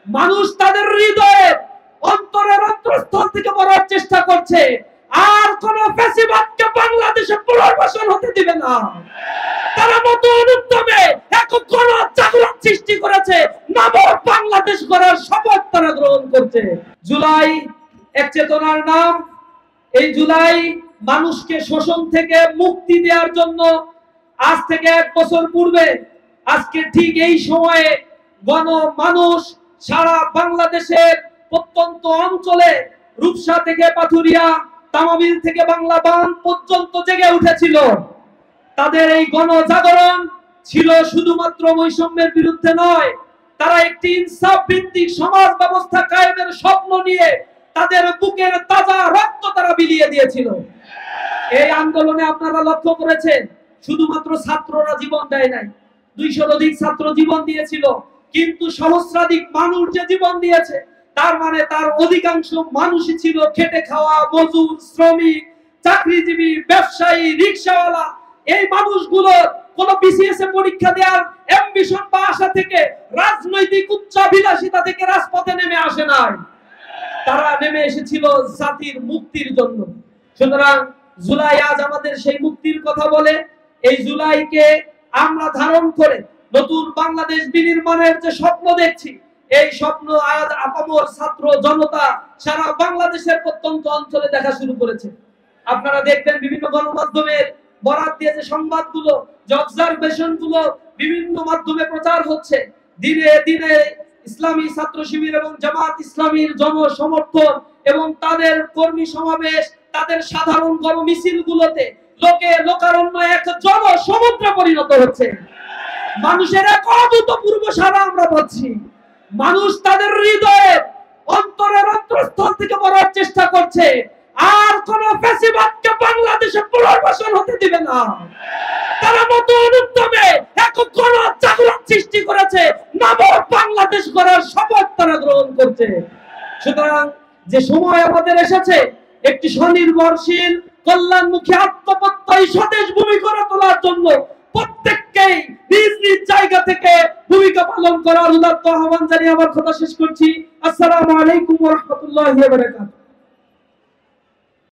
মানুষ তাদের হৃদয়ে অন্তরের অন্তঃস্থল থেকে বলার চেষ্টা করছে আর কোন ফ্যাসিবাদকে বাংলাদেশে পুনর্বাসন হতে দিবে না। তারা নতুন উদ্যমে এক গণ জাগরণ সৃষ্টি করেছে, নব বাংলাদেশ গড়ার শপথ তারা গ্রহণ করছে। জুলাই এক চেতনার নাম। এই জুলাই মানুষকে শোষণ থেকে মুক্তি দেওয়ার জন্য আজ থেকে 1 বছর পূর্বে আজকে ঠিক এই সময়ে মানুষ সারা বাংলাদেশের প্রত্যন্ত অঞ্চলে রূপসা থেকে পাথুরিয়া, তামাবিল থেকে বাংলা বান পর্যন্ত জেগে উঠেছিল। তাদের এই গণজাগরণ ছিল শুধুমাত্র বৈষম্যের বিরুদ্ধে নয়, তারা একটি ইনসাফ ভিত্তিক সমাজ ব্যবস্থা কায়েমের স্বপ্ন নিয়ে তাদের বুকের তাজা রক্ত তারা বিলিয়ে দিয়েছিল। এই আন্দোলনে আপনারা লক্ষ্য করেছেন শুধুমাত্র ছাত্ররা জীবন দেয় নাই, 200-র অধিক ছাত্র জীবন দিয়েছিল, কিন্তু সহস্রাধিক মানুষ যে জীবন দিয়েছে তার মানে তার অধিকাংশ মানুষই ছিল খেটে খাওয়া মজুর, শ্রমিক, চাকরিজীবী, ব্যবসায়ী, রিকশাওয়ালা। এই মানুষগুলো কোন বিসিএস এ পরীক্ষা দেওয়ার অ্যাম্বিশন বা আশা থেকে, রাজনৈতিক উচ্চাভিলাষিতা থেকে রাজপথে নেমে আসে নাই, তারা নেমে এসেছিল জাতির মুক্তির জন্য। সুতরাং জুলাই আজ আমাদের সেই মুক্তির কথা বলে। এই জুলাইকে আমরা ধারণ করে নতুন বাংলাদেশ বিনির্মাণের যে স্বপ্ন দেখছি, এই স্বপ্ন আজ আপামর ছাত্র জনতা সারা বাংলাদেশের প্রত্যন্ত অঞ্চলে দেখা শুরু করেছে। আপনারা দেখবেন বিভিন্ন গণমাধ্যমের বরাত দিয়ে যে সংবাদগুলো, যে অবজারভেশন গুলো বিভিন্ন মাধ্যমে প্রচার হচ্ছে, দিনে দিনে ইসলামী ছাত্র শিবির এবং জামাত ইসলামীর জনসমর্থন এবং তাদের কর্মী সমাবেশ, তাদের সাধারণ গণমিছিল গুলোতে লোকে লোকারণ্য এক জনসমুদ্রে পরিণত হচ্ছে। মানুষের এক অভূতপূর্ব সাড়া আমরা পাচ্ছি। মানুষ তাদের হৃদয়ে অন্তরের অন্তঃস্থল থেকে বলার চেষ্টা করছে আর কোন ফ্যাসিবাদকে বাংলাদেশে পুনর্বাসন হতে দিবে না। তারা নতুন উদ্যমে এক গণ জাগরণ সৃষ্টি করেছে, নব বাংলাদেশ গড়ার শপথ তারা গ্রহণ করছে। সুতরাং যে সময় আমাদের এসেছে একটি স্বনির্ভরশীল, কল্যাণমুখী, আত্মপ্রত্যয়ী স্বদেশ ভূমি গড়ে তোলার জন্য প্রত্যেককেই নিজ নিজ জায়গা থেকে ভূমিকা পালন করার উদাত্ত আহ্বান জানিয়ে আমার কথা শেষ করছি। আসসালামু আলাইকুম ওয়া রাহমাতুল্লাহি ওয়া বারাকাতুহু।